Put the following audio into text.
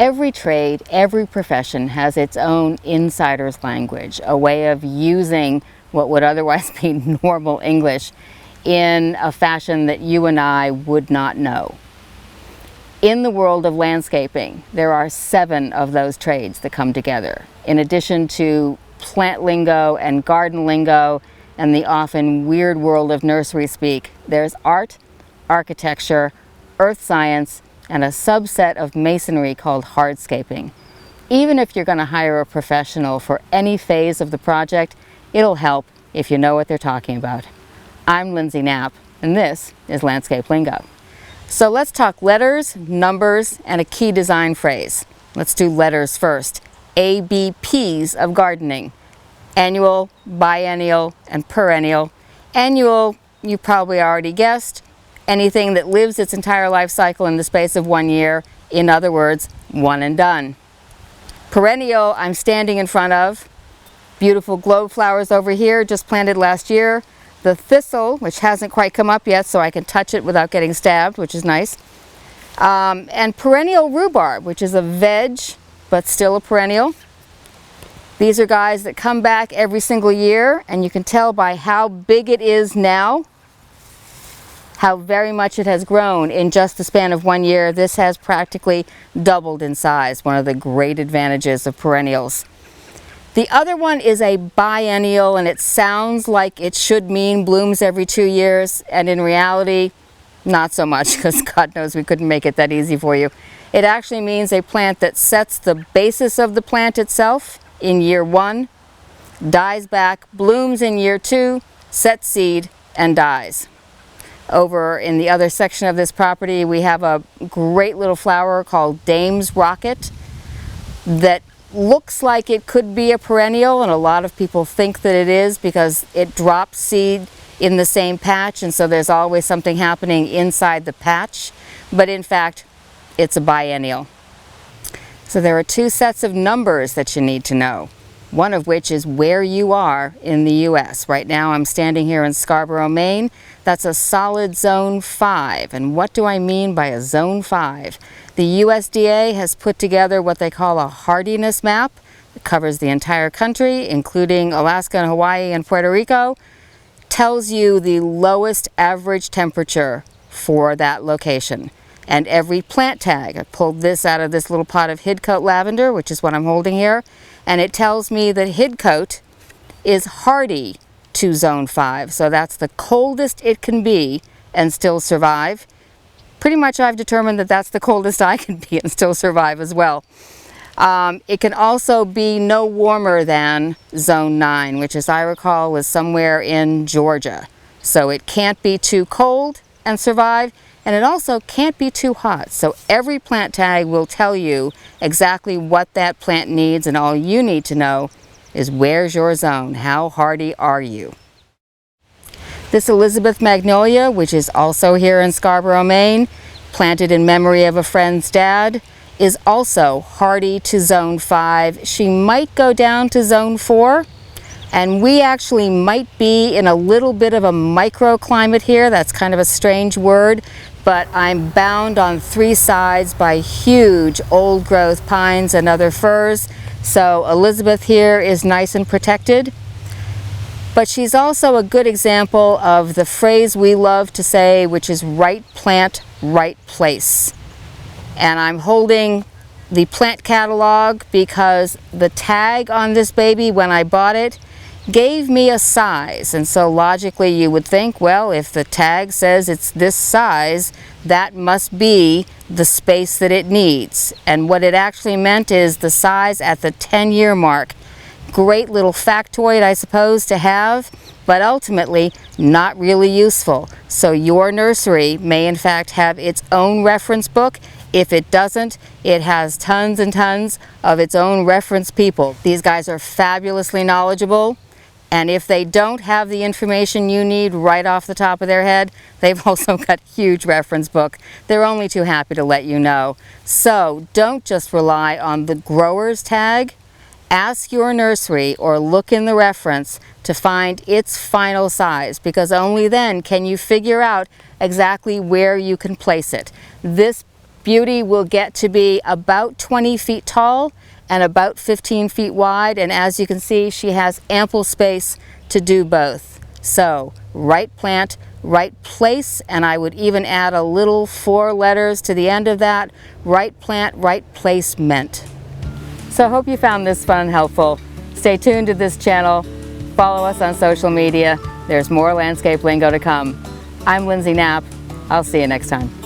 Every trade, every profession has its own insider's language, a way of using what would otherwise be normal English in a fashion that you and I would not know. In the world of landscaping, there are 7 of those trades that come together. In addition to plant lingo and garden lingo and the often weird world of nursery speak, there's art, architecture, earth science, and a subset of masonry called hardscaping. Even if you're going to hire a professional for any phase of the project, it'll help if you know what they're talking about. I'm Lindsay Knapp, and this is Landscape Lingo. So let's talk letters, numbers, and a key design phrase. Let's do letters first. ABPs of gardening. Annual, biennial, and perennial. Annual, you probably already guessed, anything that lives its entire life cycle in the space of 1 year. In other words, one and done. Perennial, I'm standing in front of. Beautiful globe flowers over here, just planted last year. The thistle, which hasn't quite come up yet, so I can touch it without getting stabbed, which is nice. And perennial rhubarb, which is a veg, but still a perennial. These are guys that come back every single year, and you can tell by how big it is now, how very much it has grown in just the span of 1 year. This has practically doubled in size, one of the great advantages of perennials. The other one is a biennial, and it sounds like it should mean blooms every 2 years, and in reality, not so much, because God knows we couldn't make it that easy for you. It actually means a plant that sets the basis of the plant itself in year 1, dies back, blooms in year 2, sets seed, and dies. Over in the other section of this property, we have a great little flower called Dame's Rocket that looks like it could be a perennial, and a lot of people think that it is because it drops seed in the same patch, and so there's always something happening inside the patch, but in fact it's a biennial. So there are 2 sets of numbers that you need to know, one of which is where you are in the US. Right now I'm standing here in Scarborough, Maine. That's a solid zone 5. And what do I mean by a zone 5? The USDA has put together what they call a hardiness map. It covers the entire country, including Alaska and Hawaii and Puerto Rico. Tells you the lowest average temperature for that location. And every plant tag, I pulled this out of this little pot of Hidcote lavender, which is what I'm holding here, and it tells me that Hidcote is hardy to zone 5. So that's the coldest it can be and still survive. Pretty much I've determined that that's the coldest I can be and still survive as well. It can also be no warmer than zone 9, which as I recall is somewhere in Georgia. So it can't be too cold and survive, and it also can't be too hot. So every plant tag will tell you exactly what that plant needs, and all you need to know is where's your zone, how hardy are you. This Elizabeth magnolia, which is also here in Scarborough, Maine, planted in memory of a friend's dad, is also hardy to zone 5. She might go down to zone 4, and we actually might be in a little bit of a microclimate here. That's kind of a strange word, but I'm bound on 3 sides by huge old growth pines and other firs. So Elizabeth here is nice and protected. But she's also a good example of the phrase we love to say, which is right plant, right place. And I'm holding the plant catalog because the tag on this baby when I bought it gave me a size, and so logically you would think, well, if the tag says it's this size, that must be the space that it needs. And what it actually meant is the size at the 10-year mark. Great little factoid, I suppose, to have, but ultimately not really useful. So your nursery may in fact have its own reference book. If it doesn't, it has tons and tons of its own reference people. These guys are fabulously knowledgeable. And if they don't have the information you need right off the top of their head, they've also got a huge reference book. They're only too happy to let you know. So don't just rely on the grower's tag. Ask your nursery or look in the reference to find its final size, because only then can you figure out exactly where you can place it. This Beauty will get to be about 20 feet tall and about 15 feet wide, and as you can see, she has ample space to do both. So, right plant, right place, and I would even add a little 4 letters to the end of that, right plant, right placement. So I hope you found this fun and helpful. Stay tuned to this channel, follow us on social media. There's more landscape lingo to come. I'm Lindsay Knapp. I'll see you next time.